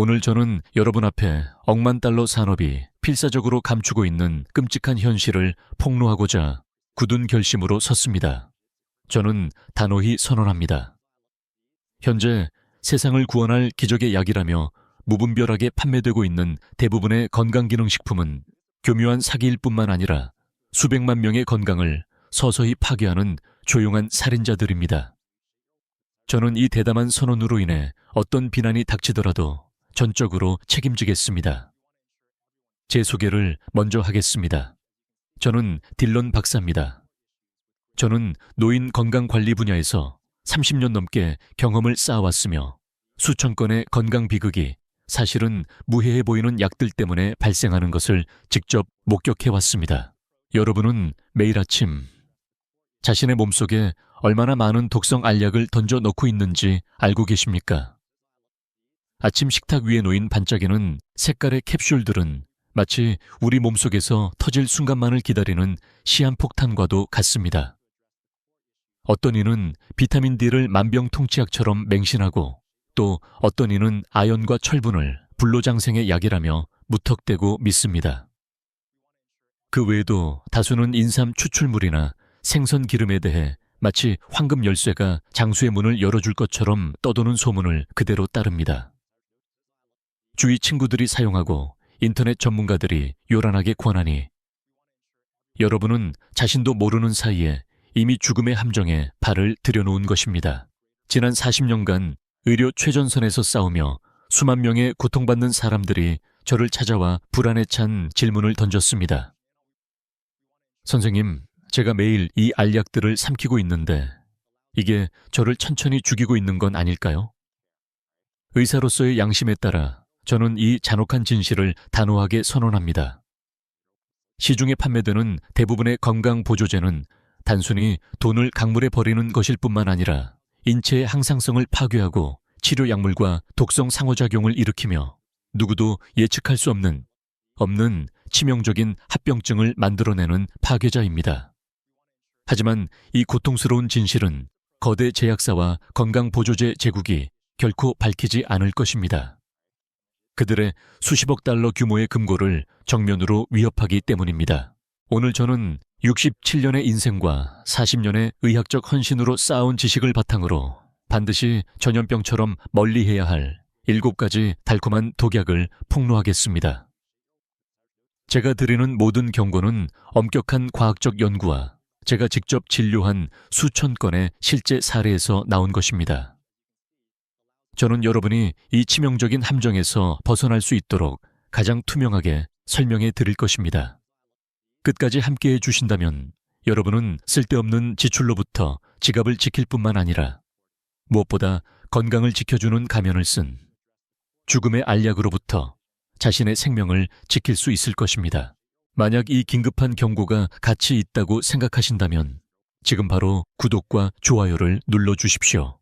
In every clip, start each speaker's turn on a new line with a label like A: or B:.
A: 오늘 저는 여러분 앞에 억만 달러 산업이 필사적으로 감추고 있는 끔찍한 현실을 폭로하고자 굳은 결심으로 섰습니다. 저는 단호히 선언합니다. 현재 세상을 구원할 기적의 약이라며 무분별하게 판매되고 있는 대부분의 건강기능식품은 교묘한 사기일 뿐만 아니라 수백만 명의 건강을 서서히 파괴하는 조용한 살인자들입니다. 저는 이 대담한 선언으로 인해 어떤 비난이 닥치더라도 전적으로 책임지겠습니다. 제 소개를 먼저 하겠습니다. 저는 딜런 박사입니다. 저는 노인 건강관리 분야에서 30년 넘게 경험을 쌓아왔으며 수천 건의 건강 비극이 사실은 무해해 보이는 약들 때문에 발생하는 것을 직접 목격해왔습니다. 여러분은 매일 아침 자신의 몸속에 얼마나 많은 독성 알약을 던져 넣고 있는지 알고 계십니까? 아침 식탁 위에 놓인 반짝이는 색깔의 캡슐들은 마치 우리 몸속에서 터질 순간만을 기다리는 시한폭탄과도 같습니다. 어떤 이는 비타민 D를 만병통치약처럼 맹신하고 또 어떤 이는 아연과 철분을 불로장생의 약이라며 무턱대고 믿습니다. 그 외에도 다수는 인삼 추출물이나 생선 기름에 대해 마치 황금 열쇠가 장수의 문을 열어줄 것처럼 떠도는 소문을 그대로 따릅니다. 주위 친구들이 사용하고 인터넷 전문가들이 요란하게 권하니 여러분은 자신도 모르는 사이에 이미 죽음의 함정에 발을 들여놓은 것입니다. 지난 40년간 의료 최전선에서 싸우며 수만 명의 고통받는 사람들이 저를 찾아와 불안에 찬 질문을 던졌습니다. 선생님, 제가 매일 이 알약들을 삼키고 있는데 이게 저를 천천히 죽이고 있는 건 아닐까요? 의사로서의 양심에 따라 저는 이 잔혹한 진실을 단호하게 선언합니다. 시중에 판매되는 대부분의 건강보조제는 단순히 돈을 강물에 버리는 것일 뿐만 아니라 인체의 항상성을 파괴하고 치료약물과 독성 상호작용을 일으키며 누구도 예측할 수 없는 치명적인 합병증을 만들어내는 파괴자입니다. 하지만 이 고통스러운 진실은 거대 제약사와 건강보조제 제국이 결코 밝히지 않을 것입니다. 그들의 수십억 달러 규모의 금고를 정면으로 위협하기 때문입니다. 오늘 저는 67년의 인생과 40년의 의학적 헌신으로 쌓아온 지식을 바탕으로 반드시 전염병처럼 멀리해야 할 7가지 달콤한 독약을 폭로하겠습니다. 제가 드리는 모든 경고는 엄격한 과학적 연구와 제가 직접 진료한 수천 건의 실제 사례에서 나온 것입니다. 저는 여러분이 이 치명적인 함정에서 벗어날 수 있도록 가장 투명하게 설명해 드릴 것입니다. 끝까지 함께해 주신다면 여러분은 쓸데없는 지출로부터 지갑을 지킬 뿐만 아니라 무엇보다 건강을 지켜주는 가면을 쓴 죽음의 알약으로부터 자신의 생명을 지킬 수 있을 것입니다. 만약 이 긴급한 경고가 가치 있다고 생각하신다면 지금 바로 구독과 좋아요를 눌러주십시오.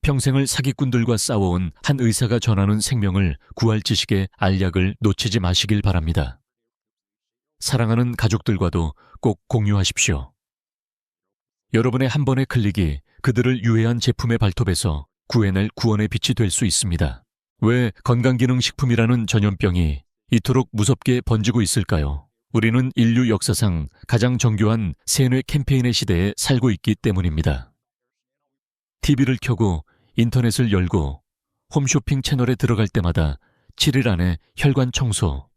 A: 평생을 사기꾼들과 싸워온 한 의사가 전하는 생명을 구할 지식의 알약을 놓치지 마시길 바랍니다. 사랑하는 가족들과도 꼭 공유하십시오. 여러분의 한 번의 클릭이 그들을 유해한 제품의 발톱에서 구해낼 구원의 빛이 될 수 있습니다. 왜 건강기능식품이라는 전염병이 이토록 무섭게 번지고 있을까요? 우리는 인류 역사상 가장 정교한 세뇌 캠페인의 시대에 살고 있기 때문입니다. TV를 켜고 인터넷을 열고 홈쇼핑 채널에 들어갈 때마다 7일 안에 혈관 청소,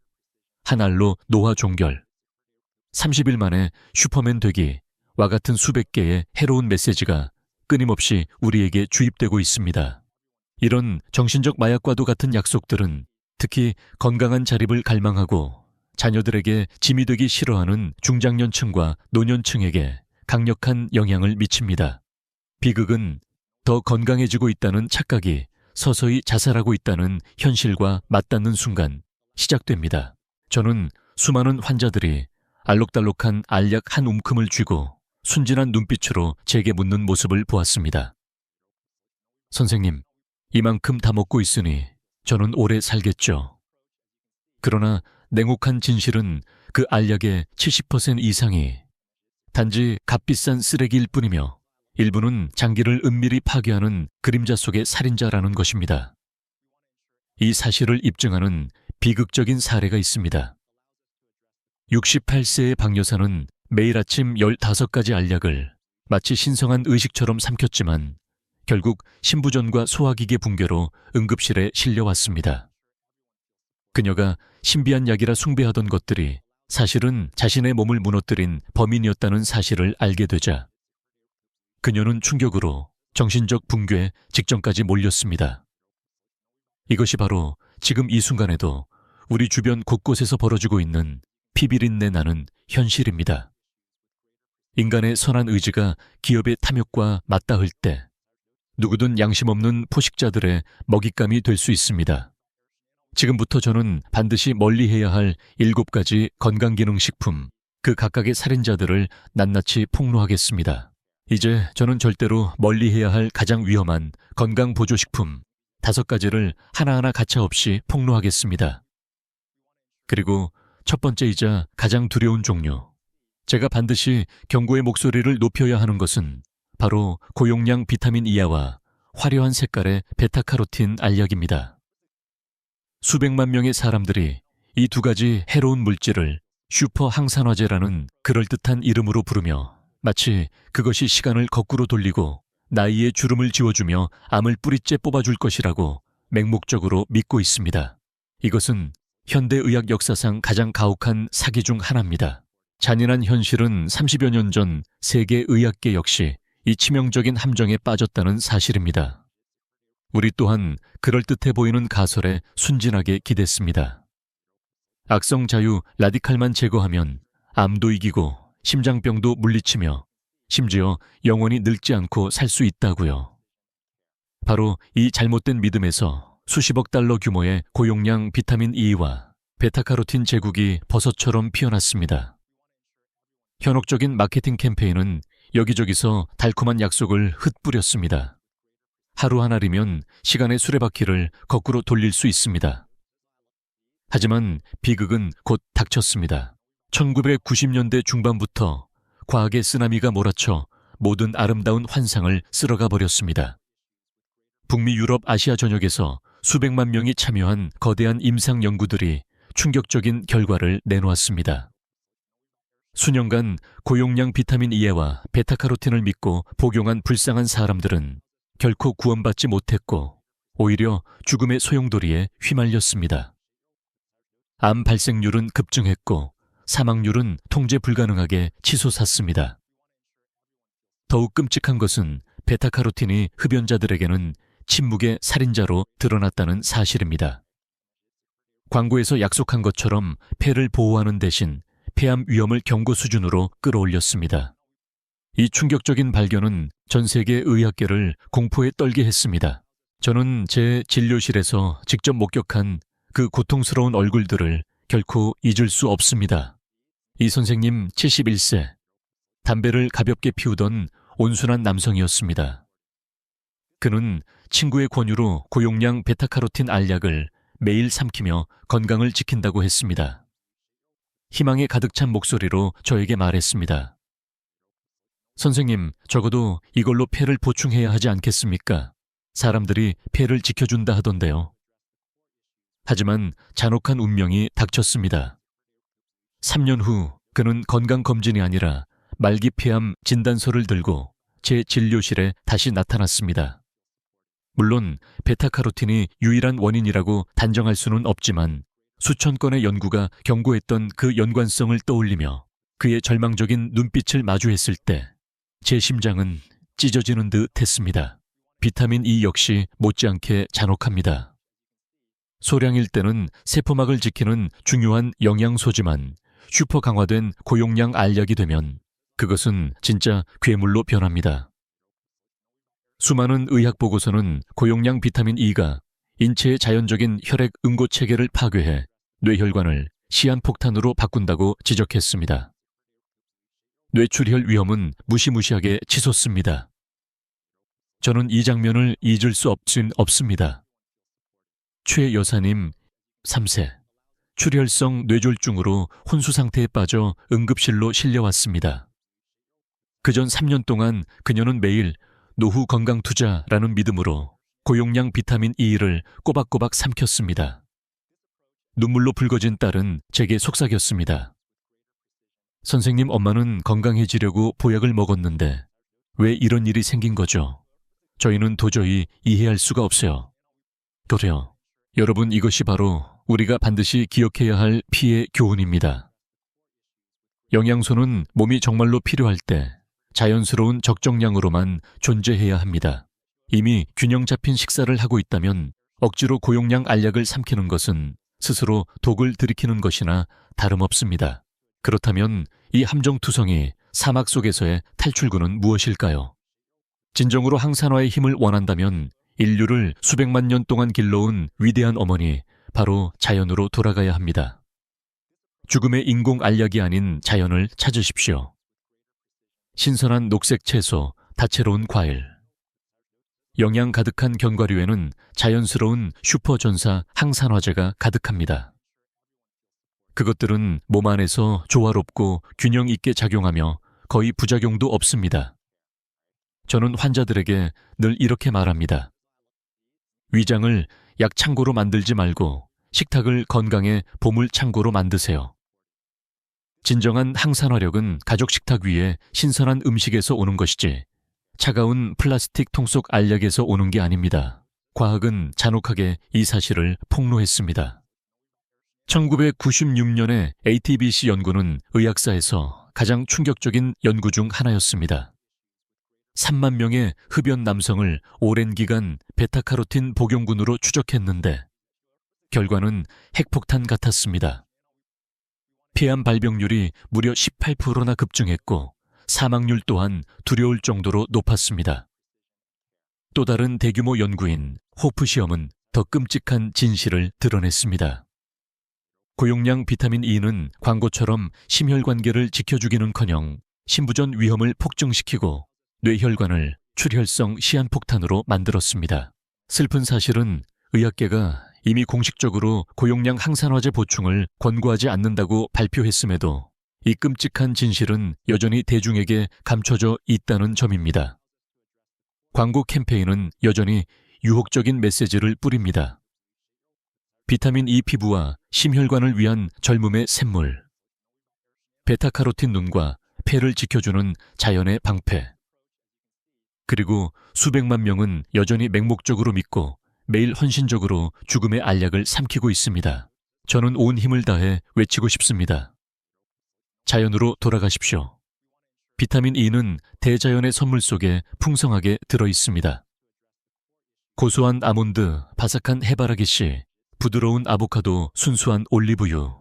A: 한 알로 노화 종결, 30일 만에 슈퍼맨 되기와 같은 수백 개의 해로운 메시지가 끊임없이 우리에게 주입되고 있습니다. 이런 정신적 마약과도 같은 약속들은 특히 건강한 자립을 갈망하고 자녀들에게 짐이 되기 싫어하는 중장년층과 노년층에게 강력한 영향을 미칩니다. 비극은 더 건강해지고 있다는 착각이 서서히 자살하고 있다는 현실과 맞닿는 순간 시작됩니다. 저는 수많은 환자들이 알록달록한 알약 한 움큼을 쥐고 순진한 눈빛으로 제게 묻는 모습을 보았습니다. 선생님, 이만큼 다 먹고 있으니 저는 오래 살겠죠. 그러나 냉혹한 진실은 그 알약의 70% 이상이 단지 값비싼 쓰레기일 뿐이며 일부는 장기를 은밀히 파괴하는 그림자 속의 살인자라는 것입니다. 이 사실을 입증하는 비극적인 사례가 있습니다. 68세의 박 여사는 매일 아침 15가지 알약을 마치 신성한 의식처럼 삼켰지만 결국 심부전과 소화기계 붕괴로 응급실에 실려왔습니다. 그녀가 신비한 약이라 숭배하던 것들이 사실은 자신의 몸을 무너뜨린 범인이었다는 사실을 알게 되자 그녀는 충격으로 정신적 붕괴 직전까지 몰렸습니다. 이것이 바로 지금 이 순간에도 우리 주변 곳곳에서 벌어지고 있는 피비린내 나는 현실입니다. 인간의 선한 의지가 기업의 탐욕과 맞닿을 때 누구든 양심 없는 포식자들의 먹잇감이 될 수 있습니다. 지금부터 저는 반드시 멀리해야 할 7가지 건강기능식품, 그 각각의 살인자들을 낱낱이 폭로하겠습니다. 이제 저는 절대로 멀리해야 할 가장 위험한 건강보조식품 5가지를 하나하나 가차없이 폭로하겠습니다. 그리고 첫 번째이자 가장 두려운 종류, 제가 반드시 경고의 목소리를 높여야 하는 것은 바로 고용량 비타민 E와 화려한 색깔의 베타카로틴 알약입니다. 수백만 명의 사람들이 이 2가지 해로운 물질을 슈퍼 항산화제라는 그럴듯한 이름으로 부르며 마치 그것이 시간을 거꾸로 돌리고 나이에 주름을 지워주며 암을 뿌리째 뽑아줄 것이라고 맹목적으로 믿고 있습니다. 이것은 현대의학 역사상 가장 가혹한 사기 중 하나입니다. 잔인한 현실은 30여 년 전 세계 의학계 역시 이 치명적인 함정에 빠졌다는 사실입니다. 우리 또한 그럴듯해 보이는 가설에 순진하게 기댔습니다. 악성 자유 라디칼만 제거하면 암도 이기고 심장병도 물리치며 심지어 영원히 늙지 않고 살 수 있다고요. 바로 이 잘못된 믿음에서 수십억 달러 규모의 고용량 비타민 E와 베타카로틴 제국이 버섯처럼 피어났습니다. 현혹적인 마케팅 캠페인은 여기저기서 달콤한 약속을 흩뿌렸습니다. 하루 하나리면 시간의 수레바퀴를 거꾸로 돌릴 수 있습니다. 하지만 비극은 곧 닥쳤습니다. 1990년대 중반부터 과학의 쓰나미가 몰아쳐 모든 아름다운 환상을 쓸어가 버렸습니다. 북미 유럽 아시아 전역에서 수백만 명이 참여한 거대한 임상 연구들이 충격적인 결과를 내놓았습니다. 수년간 고용량 비타민 E와 베타카로틴을 믿고 복용한 불쌍한 사람들은 결코 구원받지 못했고 오히려 죽음의 소용돌이에 휘말렸습니다. 암 발생률은 급증했고 사망률은 통제 불가능하게 치솟았습니다. 더욱 끔찍한 것은 베타카로틴이 흡연자들에게는 침묵의 살인자로 드러났다는 사실입니다. 광고에서 약속한 것처럼 폐를 보호하는 대신 폐암 위험을 경고 수준으로 끌어올렸습니다. 이 충격적인 발견은 전 세계 의학계를 공포에 떨게 했습니다. 저는 제 진료실에서 직접 목격한 그 고통스러운 얼굴들을 결코 잊을 수 없습니다. 이 선생님 71세, 담배를 가볍게 피우던 온순한 남성이었습니다. 그는 친구의 권유로 고용량 베타카로틴 알약을 매일 삼키며 건강을 지킨다고 했습니다. 희망에 가득 찬 목소리로 저에게 말했습니다. 선생님, 적어도 이걸로 폐를 보충해야 하지 않겠습니까? 사람들이 폐를 지켜준다 하던데요. 하지만 잔혹한 운명이 닥쳤습니다. 3년 후 그는 건강검진이 아니라 말기 폐암 진단서를 들고 제 진료실에 다시 나타났습니다. 물론 베타카로틴이 유일한 원인이라고 단정할 수는 없지만 수천 건의 연구가 경고했던 그 연관성을 떠올리며 그의 절망적인 눈빛을 마주했을 때 제 심장은 찢어지는 듯 했습니다. 비타민 E 역시 못지않게 잔혹합니다. 소량일 때는 세포막을 지키는 중요한 영양소지만 슈퍼 강화된 고용량 알약이 되면 그것은 진짜 괴물로 변합니다. 수많은 의학 보고서는 고용량 비타민 E가 인체의 자연적인 혈액 응고 체계를 파괴해 뇌혈관을 시한폭탄으로 바꾼다고 지적했습니다. 뇌출혈 위험은 무시무시하게 치솟습니다. 저는 이 장면을 잊을 수 없습니다. 최 여사님 3세, 출혈성 뇌졸중으로 혼수 상태에 빠져 응급실로 실려왔습니다. 그전 3년 동안 그녀는 매일 노후 건강 투자라는 믿음으로 고용량 비타민 E를 꼬박꼬박 삼켰습니다. 눈물로 붉어진 딸은 제게 속삭였습니다. 선생님, 엄마는 건강해지려고 보약을 먹었는데 왜 이런 일이 생긴 거죠? 저희는 도저히 이해할 수가 없어요. 그래요. 여러분, 이것이 바로 우리가 반드시 기억해야 할 피의 교훈입니다. 영양소는 몸이 정말로 필요할 때 자연스러운 적정량으로만 존재해야 합니다. 이미 균형 잡힌 식사를 하고 있다면 억지로 고용량 알약을 삼키는 것은 스스로 독을 들이키는 것이나 다름없습니다. 그렇다면 이 함정투성이 사막 속에서의 탈출구는 무엇일까요? 진정으로 항산화의 힘을 원한다면 인류를 수백만 년 동안 길러온 위대한 어머니, 바로 자연으로 돌아가야 합니다. 죽음의 인공 알약이 아닌 자연을 찾으십시오. 신선한 녹색 채소, 다채로운 과일. 영양 가득한 견과류에는 자연스러운 슈퍼전사 항산화제가 가득합니다. 그것들은 몸 안에서 조화롭고 균형 있게 작용하며 거의 부작용도 없습니다. 저는 환자들에게 늘 이렇게 말합니다. 위장을 약 창고로 만들지 말고 식탁을 건강의 보물 창고로 만드세요. 진정한 항산화력은 가족 식탁 위에 신선한 음식에서 오는 것이지 차가운 플라스틱 통 속 알약에서 오는 게 아닙니다. 과학은 잔혹하게 이 사실을 폭로했습니다. 1996년에 ATBC 연구는 의학사에서 가장 충격적인 연구 중 하나였습니다. 3만 명의 흡연 남성을 오랜 기간 베타카로틴 복용군으로 추적했는데 결과는 핵폭탄 같았습니다. 폐암 발병률이 무려 18%나 급증했고 사망률 또한 두려울 정도로 높았습니다. 또 다른 대규모 연구인 호프 시험은 더 끔찍한 진실을 드러냈습니다. 고용량 비타민 E는 광고처럼 심혈관계를 지켜주기는커녕 심부전 위험을 폭증시키고 뇌혈관을 출혈성 시한폭탄으로 만들었습니다. 슬픈 사실은 의학계가 이미 공식적으로 고용량 항산화제 보충을 권고하지 않는다고 발표했음에도 이 끔찍한 진실은 여전히 대중에게 감춰져 있다는 점입니다. 광고 캠페인은 여전히 유혹적인 메시지를 뿌립니다. 비타민 E 피부와 심혈관을 위한 젊음의 샘물. 베타카로틴 눈과 폐를 지켜주는 자연의 방패. 그리고 수백만 명은 여전히 맹목적으로 믿고 매일 헌신적으로 죽음의 알약을 삼키고 있습니다. 저는 온 힘을 다해 외치고 싶습니다. 자연으로 돌아가십시오. 비타민 E는 대자연의 선물 속에 풍성하게 들어있습니다. 고소한 아몬드, 바삭한 해바라기씨, 부드러운 아보카도, 순수한 올리브유.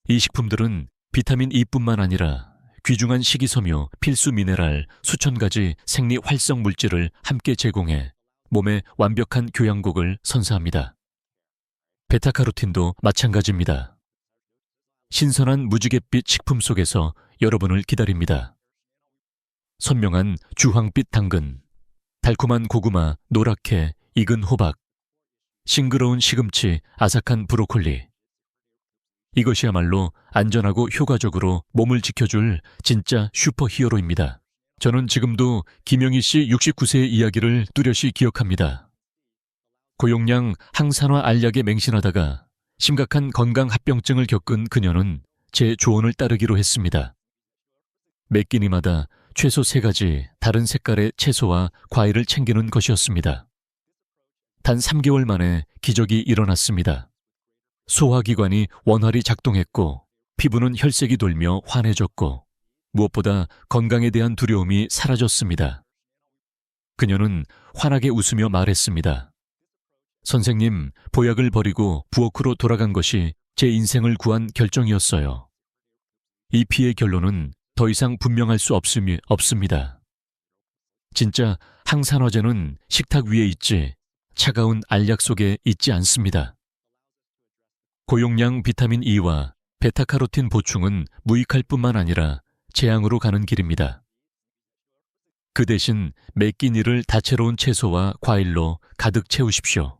A: 이 식품들은 비타민 E뿐만 아니라 귀중한 식이섬유, 필수 미네랄, 수천 가지 생리 활성 물질을 함께 제공해 몸에 완벽한 교양곡을 선사합니다. 베타카로틴도 마찬가지입니다. 신선한 무지갯빛 식품 속에서 여러분을 기다립니다. 선명한 주황빛 당근, 달콤한 고구마, 노랗게 익은 호박, 싱그러운 시금치, 아삭한 브로콜리. 이것이야말로 안전하고 효과적으로 몸을 지켜줄 진짜 슈퍼히어로입니다. 저는 지금도 김영희 씨 69세의 이야기를 뚜렷이 기억합니다. 고용량 항산화 알약에 맹신하다가 심각한 건강 합병증을 겪은 그녀는 제 조언을 따르기로 했습니다. 매 끼니마다 최소 3가지 다른 색깔의 채소와 과일을 챙기는 것이었습니다. 단 3개월 만에 기적이 일어났습니다. 소화기관이 원활히 작동했고 피부는 혈색이 돌며 환해졌고 무엇보다 건강에 대한 두려움이 사라졌습니다. 그녀는 환하게 웃으며 말했습니다. 선생님, 보약을 버리고 부엌으로 돌아간 것이 제 인생을 구한 결정이었어요. 이 피의 결론은 더 이상 분명할 수 없습니다. 진짜 항산화제는 식탁 위에 있지 차가운 알약 속에 있지 않습니다. 고용량 비타민 E와 베타카로틴 보충은 무익할 뿐만 아니라 재앙으로 가는 길입니다. 그 대신 매 끼니를 다채로운 채소와 과일로 가득 채우십시오.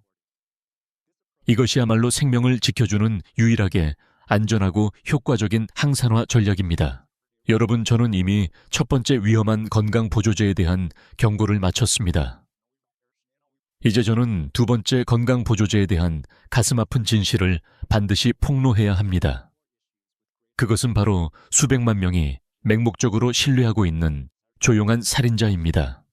A: 이것이야말로 생명을 지켜주는 유일하게 안전하고 효과적인 항산화 전략입니다. 여러분, 저는 이미 첫 번째 위험한 건강 보조제에 대한 경고를 마쳤습니다. 이제 저는 두 번째 건강보조제에 대한 가슴 아픈 진실을 반드시 폭로해야 합니다. 그것은 바로 수백만 명이 맹목적으로 신뢰하고 있는 조용한 살인자입니다.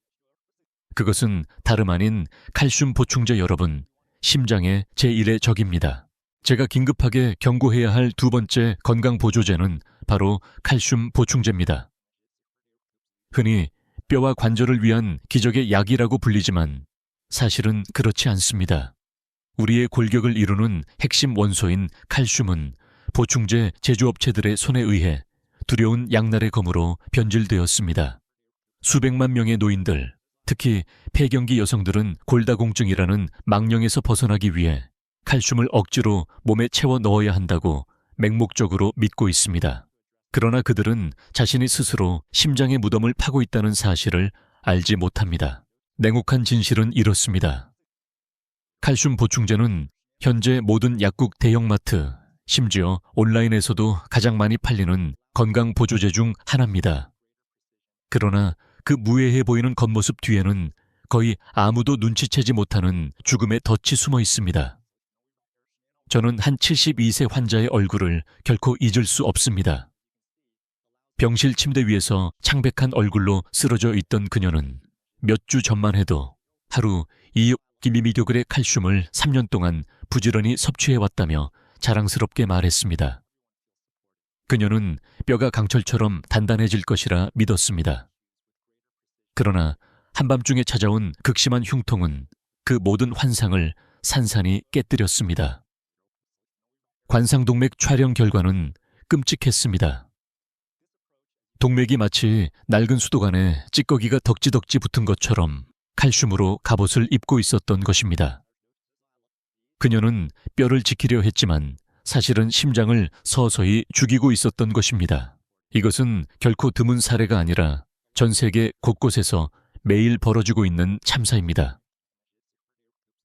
A: 그것은 다름 아닌 칼슘 보충제 여러분, 심장의 제1의 적입니다. 제가 긴급하게 경고해야 할 두 번째 건강보조제는 바로 칼슘 보충제입니다. 흔히 뼈와 관절을 위한 기적의 약이라고 불리지만 사실은 그렇지 않습니다. 우리의 골격을 이루는 핵심 원소인 칼슘은 보충제 제조업체들의 손에 의해 두려운 양날의 검으로 변질되었습니다. 수백만 명의 노인들, 특히 폐경기 여성들은 골다공증이라는 망령에서 벗어나기 위해 칼슘을 억지로 몸에 채워 넣어야 한다고 맹목적으로 믿고 있습니다. 그러나 그들은 자신이 스스로 심장의 무덤을 파고 있다는 사실을 알지 못합니다. 냉혹한 진실은 이렇습니다. 칼슘 보충제는 현재 모든 약국 대형마트, 심지어 온라인에서도 가장 많이 팔리는 건강보조제 중 하나입니다. 그러나 그 무해해 보이는 겉모습 뒤에는 거의 아무도 눈치채지 못하는 죽음의 덫이 숨어 있습니다. 저는 한 72세 환자의 얼굴을 결코 잊을 수 없습니다. 병실 침대 위에서 창백한 얼굴로 쓰러져 있던 그녀는 몇 주 전만 해도 하루 2mg의 칼슘을 3년 동안 부지런히 섭취해왔다며 자랑스럽게 말했습니다. 그녀는 뼈가 강철처럼 단단해질 것이라 믿었습니다. 그러나 한밤중에 찾아온 극심한 흉통은 그 모든 환상을 산산이 깨뜨렸습니다. 관상동맥 촬영 결과는 끔찍했습니다. 동맥이 마치 낡은 수도관에 찌꺼기가 덕지덕지 붙은 것처럼 칼슘으로 갑옷을 입고 있었던 것입니다. 그녀는 뼈를 지키려 했지만 사실은 심장을 서서히 죽이고 있었던 것입니다. 이것은 결코 드문 사례가 아니라 전 세계 곳곳에서 매일 벌어지고 있는 참사입니다.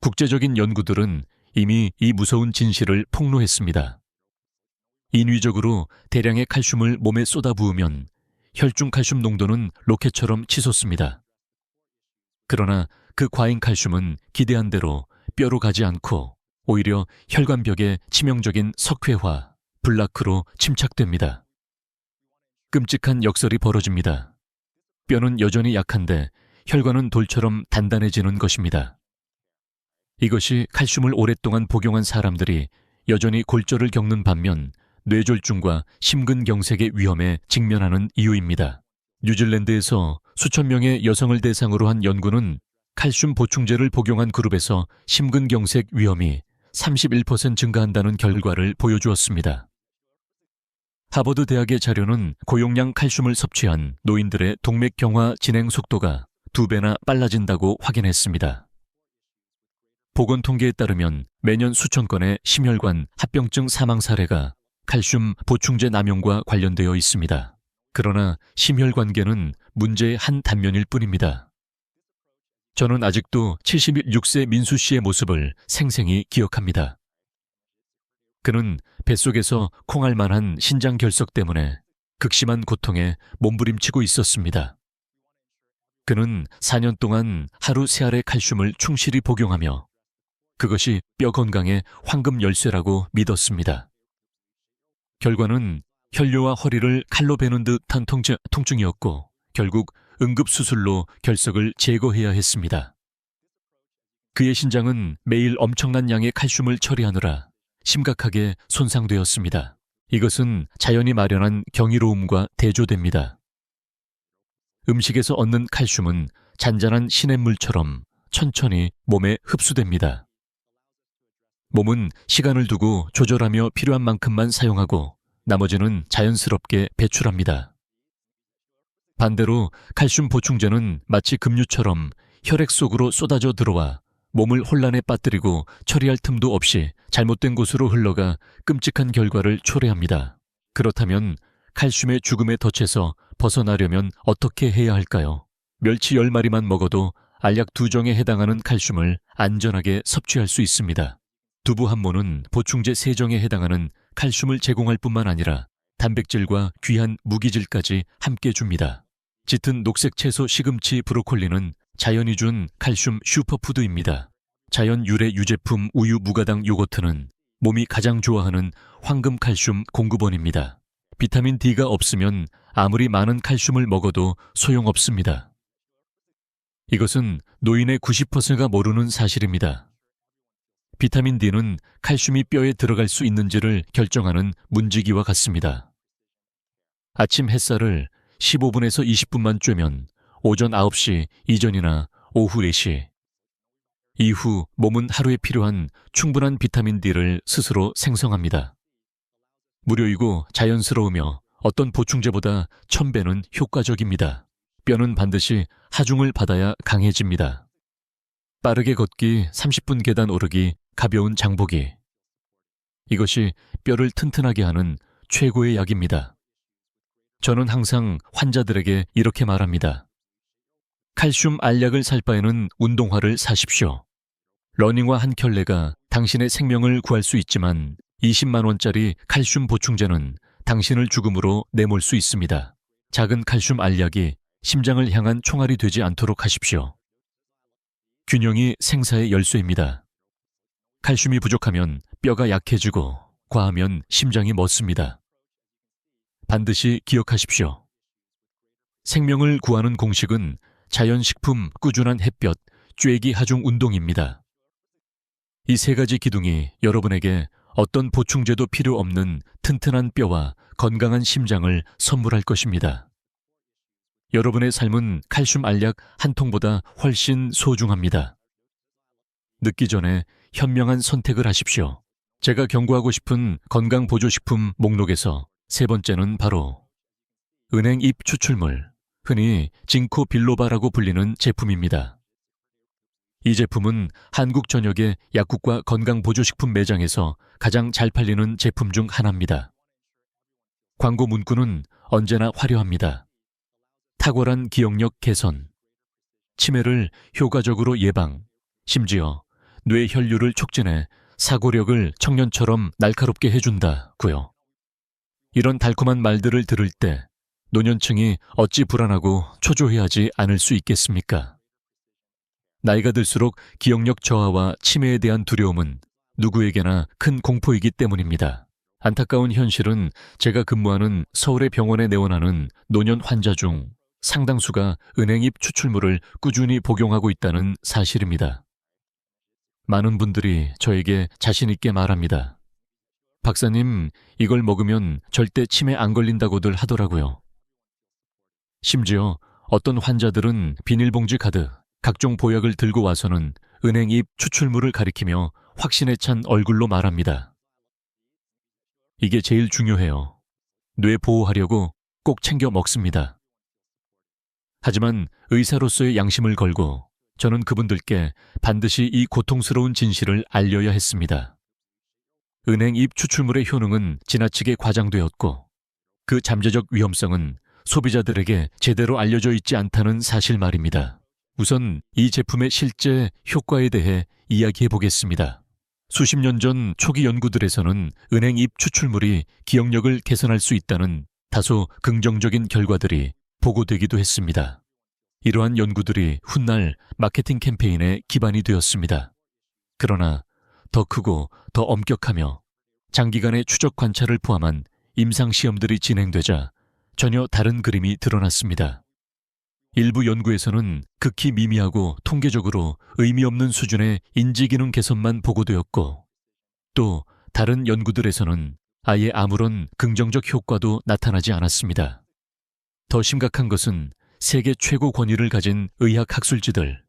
A: 국제적인 연구들은 이미 이 무서운 진실을 폭로했습니다. 인위적으로 대량의 칼슘을 몸에 쏟아부으면 혈중 칼슘 농도는 로켓처럼 치솟습니다. 그러나 그 과잉 칼슘은 기대한 대로 뼈로 가지 않고 오히려 혈관벽에 치명적인 석회화, 블라크로 침착됩니다. 끔찍한 역설이 벌어집니다. 뼈는 여전히 약한데 혈관은 돌처럼 단단해지는 것입니다. 이것이 칼슘을 오랫동안 복용한 사람들이 여전히 골절을 겪는 반면 뇌졸중과 심근경색의 위험에 직면하는 이유입니다. 뉴질랜드에서 수천 명의 여성을 대상으로 한 연구는 칼슘 보충제를 복용한 그룹에서 심근경색 위험이 31% 증가한다는 결과를 보여주었습니다. 하버드 대학의 자료는 고용량 칼슘을 섭취한 노인들의 동맥 경화 진행 속도가 2배나 빨라진다고 확인했습니다. 보건 통계에 따르면 매년 수천 건의 심혈관 합병증 사망 사례가 칼슘 보충제 남용과 관련되어 있습니다. 그러나 심혈관계는 문제의 한 단면일 뿐입니다. 저는 아직도 76세 민수 씨의 모습을 생생히 기억합니다. 그는 뱃속에서 콩알만한 신장 결석 때문에 극심한 고통에 몸부림치고 있었습니다. 그는 4년 동안 하루 3알의 칼슘을 충실히 복용하며 그것이 뼈 건강의 황금 열쇠라고 믿었습니다. 결과는 혈뇨와 허리를 칼로 베는 듯한 통증이었고 결국 응급수술로 결석을 제거해야 했습니다. 그의 신장은 매일 엄청난 양의 칼슘을 처리하느라 심각하게 손상되었습니다. 이것은 자연이 마련한 경이로움과 대조됩니다. 음식에서 얻는 칼슘은 잔잔한 시냇물처럼 천천히 몸에 흡수됩니다. 몸은 시간을 두고 조절하며 필요한 만큼만 사용하고 나머지는 자연스럽게 배출합니다. 반대로 칼슘 보충제는 마치 급류처럼 혈액 속으로 쏟아져 들어와 몸을 혼란에 빠뜨리고 처리할 틈도 없이 잘못된 곳으로 흘러가 끔찍한 결과를 초래합니다. 그렇다면 칼슘의 죽음의 덫에서 벗어나려면 어떻게 해야 할까요? 멸치 10마리만 먹어도 알약 2정에 해당하는 칼슘을 안전하게 섭취할 수 있습니다. 두부 한 모는 보충제 3정에 해당하는 칼슘을 제공할 뿐만 아니라 단백질과 귀한 무기질까지 함께 줍니다. 짙은 녹색 채소 시금치 브로콜리는 자연이 준 칼슘 슈퍼푸드입니다. 자연 유래 유제품 우유 무가당 요거트는 몸이 가장 좋아하는 황금 칼슘 공급원입니다. 비타민 D가 없으면 아무리 많은 칼슘을 먹어도 소용없습니다. 이것은 노인의 90%가 모르는 사실입니다. 비타민 D는 칼슘이 뼈에 들어갈 수 있는지를 결정하는 문지기와 같습니다. 아침 햇살을 15분에서 20분만 쬐면 오전 9시 이전이나 오후 4시 이후 몸은 하루에 필요한 충분한 비타민 D를 스스로 생성합니다. 무료이고 자연스러우며 어떤 보충제보다 1000배는 효과적입니다. 뼈는 반드시 하중을 받아야 강해집니다. 빠르게 걷기, 30분 계단 오르기, 가벼운 장보기. 이것이 뼈를 튼튼하게 하는 최고의 약입니다. 저는 항상 환자들에게 이렇게 말합니다. 칼슘 알약을 살 바에는 운동화를 사십시오. 러닝화 한 켤레가 당신의 생명을 구할 수 있지만 20만 원짜리 칼슘 보충제는 당신을 죽음으로 내몰 수 있습니다. 작은 칼슘 알약이 심장을 향한 총알이 되지 않도록 하십시오. 균형이 생사의 열쇠입니다. 칼슘이 부족하면 뼈가 약해지고 과하면 심장이 멎습니다. 반드시 기억하십시오. 생명을 구하는 공식은 자연식품, 꾸준한 햇볕, 쬐기 하중 운동입니다. 이 세 가지 기둥이 여러분에게 어떤 보충제도 필요 없는 튼튼한 뼈와 건강한 심장을 선물할 것입니다. 여러분의 삶은 칼슘 알약 한 통보다 훨씬 소중합니다. 늦기 전에 현명한 선택을 하십시오. 제가 경고하고 싶은 건강보조식품 목록에서 세 번째는 바로 은행잎 추출물, 흔히 징코 빌로바라고 불리는 제품입니다. 이 제품은 한국 전역의 약국과 건강보조식품 매장에서 가장 잘 팔리는 제품 중 하나입니다. 광고 문구는 언제나 화려합니다. 탁월한 기억력 개선, 치매를 효과적으로 예방, 심지어 뇌 혈류를 촉진해 사고력을 청년처럼 날카롭게 해준다고요. 이런 달콤한 말들을 들을 때 노년층이 어찌 불안하고 초조해하지 않을 수 있겠습니까? 나이가 들수록 기억력 저하와 치매에 대한 두려움은 누구에게나 큰 공포이기 때문입니다. 안타까운 현실은 제가 근무하는 서울의 병원에 내원하는 노년 환자 중 상당수가 은행잎 추출물을 꾸준히 복용하고 있다는 사실입니다. 많은 분들이 저에게 자신 있게 말합니다. 박사님, 이걸 먹으면 절대 치매 안 걸린다고들 하더라고요. 심지어 어떤 환자들은 비닐봉지 가득 각종 보약을 들고 와서는 은행잎 추출물을 가리키며 확신에 찬 얼굴로 말합니다. 이게 제일 중요해요. 뇌 보호하려고 꼭 챙겨 먹습니다. 하지만 의사로서의 양심을 걸고 저는 그분들께 반드시 이 고통스러운 진실을 알려야 했습니다. 은행잎 추출물의 효능은 지나치게 과장되었고 그 잠재적 위험성은 소비자들에게 제대로 알려져 있지 않다는 사실 말입니다. 우선 이 제품의 실제 효과에 대해 이야기해 보겠습니다. 수십 년 전 초기 연구들에서는 은행잎 추출물이 기억력을 개선할 수 있다는 다소 긍정적인 결과들이 보고되기도 했습니다. 이러한 연구들이 훗날 마케팅 캠페인의 기반이 되었습니다. 그러나 더 크고 더 엄격하며 장기간의 추적 관찰을 포함한 임상시험들이 진행되자 전혀 다른 그림이 드러났습니다. 일부 연구에서는 극히 미미하고 통계적으로 의미 없는 수준의 인지기능 개선만 보고되었고 또 다른 연구들에서는 아예 아무런 긍정적 효과도 나타나지 않았습니다. 더 심각한 것은 세계 최고 권위를 가진 의학 학술지들,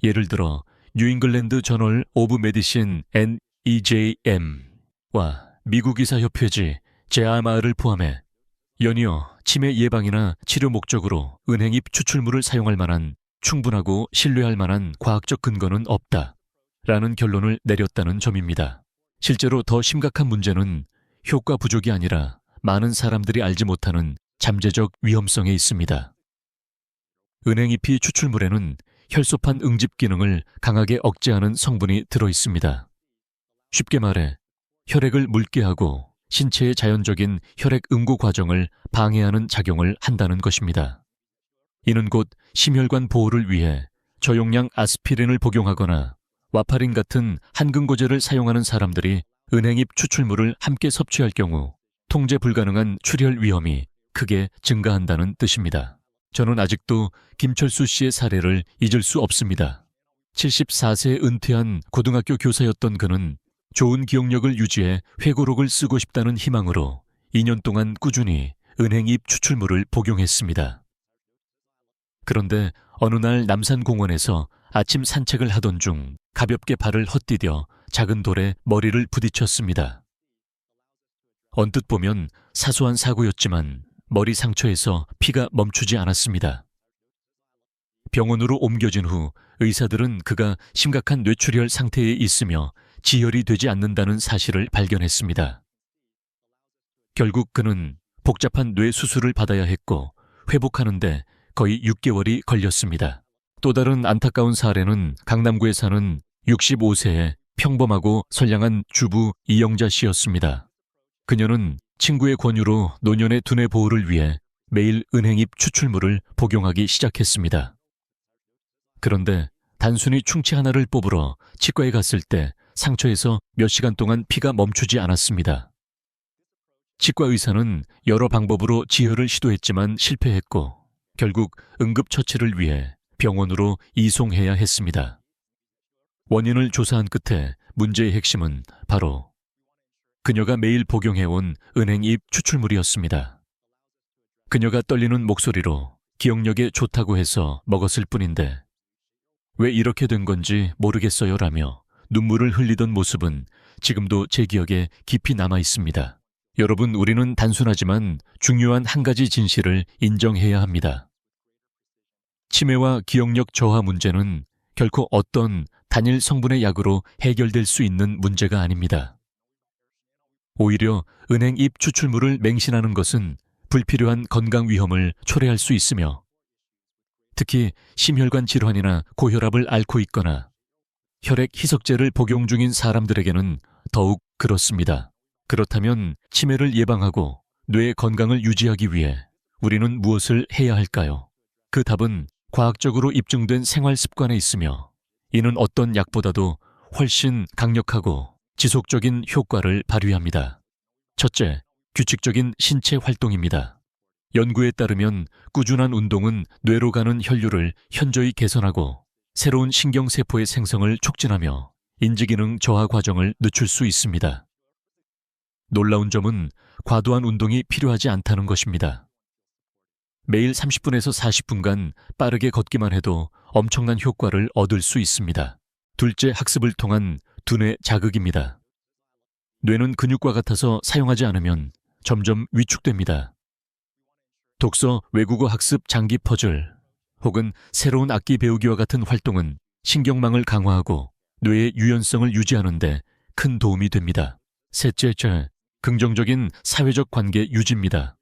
A: 예를 들어 뉴잉글랜드 저널 오브 메디신 NEJM와 미국 의사협회지 JAMA를 포함해 연이어 치매 예방이나 치료 목적으로 은행잎 추출물을 사용할 만한 충분하고 신뢰할 만한 과학적 근거는 없다 라는 결론을 내렸다는 점입니다. 실제로 더 심각한 문제는 효과 부족이 아니라 많은 사람들이 알지 못하는 잠재적 위험성에 있습니다. 은행잎이 추출물에는 혈소판 응집 기능을 강하게 억제하는 성분이 들어있습니다. 쉽게 말해 혈액을 묽게 하고 신체의 자연적인 혈액 응고 과정을 방해하는 작용을 한다는 것입니다. 이는 곧 심혈관 보호를 위해 저용량 아스피린을 복용하거나 와파린 같은 한근고제를 사용하는 사람들이 은행잎 추출물을 함께 섭취할 경우 통제 불가능한 출혈 위험이 크게 증가한다는 뜻입니다. 저는 아직도 김철수 씨의 사례를 잊을 수 없습니다. 74세에 은퇴한 고등학교 교사였던 그는 좋은 기억력을 유지해 회고록을 쓰고 싶다는 희망으로 2년 동안 꾸준히 은행잎 추출물을 복용했습니다. 그런데 어느 날 남산공원에서 아침 산책을 하던 중 가볍게 발을 헛디뎌 작은 돌에 머리를 부딪혔습니다. 언뜻 보면 사소한 사고였지만 머리 상처에서 피가 멈추지 않았습니다. 병원으로 옮겨진 후 의사들은 그가 심각한 뇌출혈 상태에 있으며 지혈이 되지 않는다는 사실을 발견했습니다. 결국 그는 복잡한 뇌 수술을 받아야 했고 회복하는데 거의 6개월이 걸렸습니다. 또 다른 안타까운 사례는 강남구에 사는 65세의 평범하고 선량한 주부 이영자 씨였습니다. 그녀는 친구의 권유로 노년의 두뇌 보호를 위해 매일 은행잎 추출물을 복용하기 시작했습니다. 그런데 단순히 충치 하나를 뽑으러 치과에 갔을 때 상처에서 몇 시간 동안 피가 멈추지 않았습니다. 치과 의사는 여러 방법으로 지혈을 시도했지만 실패했고 결국 응급처치를 위해 병원으로 이송해야 했습니다. 원인을 조사한 끝에 문제의 핵심은 바로 그녀가 매일 복용해온 은행잎 추출물이었습니다. 그녀가 떨리는 목소리로 기억력에 좋다고 해서 먹었을 뿐인데 왜 이렇게 된 건지 모르겠어요 라며 눈물을 흘리던 모습은 지금도 제 기억에 깊이 남아 있습니다. 여러분, 우리는 단순하지만 중요한 한 가지 진실을 인정해야 합니다. 치매와 기억력 저하 문제는 결코 어떤 단일 성분의 약으로 해결될 수 있는 문제가 아닙니다. 오히려 은행잎 추출물을 맹신하는 것은 불필요한 건강 위험을 초래할 수 있으며 특히 심혈관 질환이나 고혈압을 앓고 있거나 혈액 희석제를 복용 중인 사람들에게는 더욱 그렇습니다. 그렇다면 치매를 예방하고 뇌의 건강을 유지하기 위해 우리는 무엇을 해야 할까요? 그 답은 과학적으로 입증된 생활 습관에 있으며 이는 어떤 약보다도 훨씬 강력하고 지속적인 효과를 발휘합니다. 첫째, 규칙적인 신체 활동입니다. 연구에 따르면 꾸준한 운동은 뇌로 가는 혈류를 현저히 개선하고 새로운 신경세포의 생성을 촉진하며 인지기능 저하 과정을 늦출 수 있습니다. 놀라운 점은 과도한 운동이 필요하지 않다는 것입니다. 매일 30분에서 40분간 빠르게 걷기만 해도 엄청난 효과를 얻을 수 있습니다. 둘째, 학습을 통한 두뇌 자극입니다. 뇌는 근육과 같아서 사용하지 않으면 점점 위축됩니다. 독서, 외국어 학습, 장기 퍼즐 혹은 새로운 악기 배우기와 같은 활동은 신경망을 강화하고 뇌의 유연성을 유지하는 데 큰 도움이 됩니다. 셋째, 긍정적인 사회적 관계 유지입니다.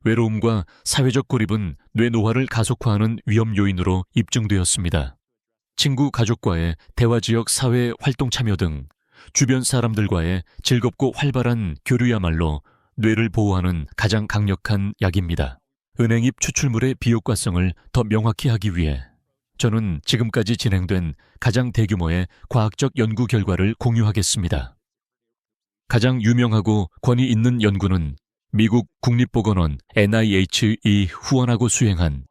A: 외로움과 사회적 고립은 뇌 노화를 가속화하는 위험 요인으로 입증되었습니다. 친구, 가족과의 대화, 지역 사회 활동 참여 등 주변 사람들과의 즐겁고 활발한 교류야말로 뇌를 보호하는 가장 강력한 약입니다. 은행잎 추출물의 비효과성을 더 명확히 하기 위해 저는 지금까지 진행된 가장 대규모의 과학적 연구 결과를 공유하겠습니다. 가장 유명하고 권위 있는 연구는 미국 국립보건원 NIH이 후원하고 수행한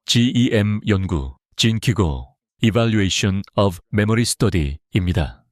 A: GEM 연구, Gene Kigo Evaluation of Memory Study입니다.